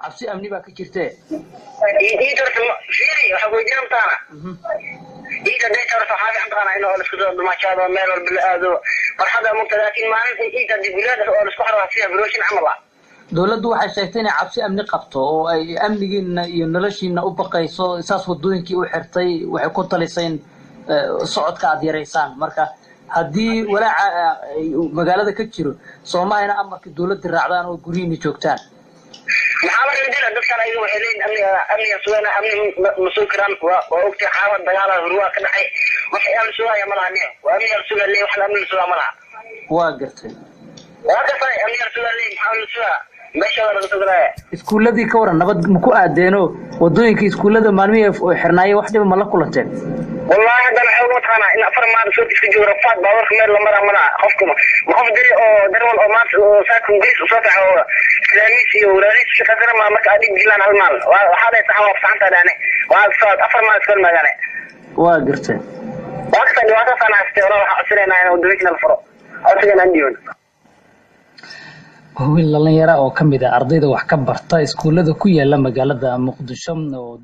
cabsi amni baa ka jirtee ii tarto fiiri waxa ku jirtaan إذا ديت رفع هذا عند أنا إنه السكوت ما شاء الله مال والبلاد فرحة مبتدأين ما ننسى إذا دي بلاد السكوت فيها بروشين عمله dawladdu waxay sheegtay in cabsi amni qabto oo ay amnigiina iyo noloshiina u baqayso isaas wadooyinkii u xirtay waxay ku taliseen socodka aad yareysaan marka haddii walaaca magaalada ka jiro Soomaaliya amarka dawladda raacdaan oo guriina joogtaan maxaa laga diraa dadkan ay waxay leeyihiin amniga suuqana amni masuukiran waa waqti xaalad dagaal ah ruuxa ka dhacay waxay amni suuqaya ma lahayn waa amni suuqa leeyahay waxa amni suuqa ma laha waa gartay waa ka fay amni suuqa leeyahay maxaa suuqa meesha laga soo diray iskuuladii ka waran nabad ma ku aadeeno wadooyinkii iskuulada maalmihii xirnaayay wax dhib ma la kulanteen wallahi hadana xog ma taqaana in afar maad soo iska joogo rafaad baawarka meel la maraa mana qofkuma ma qof diri oo darwal oo maad oo saakun glis soo taxo islaamiis iyo walaaliis shaqadana ma marka adib jilaan hal maal waxa ay tahay waqtianta dhaane waa soo afar maad soo magane waa gartay waqti waa ka sanaastay waxa cusreena inuu wadooyinka la furo asagana andiyoon wiil dhalinyaro oo kamid ah ardayda wax ka barta iskuulada ku yaala magaalada Muqdisho oo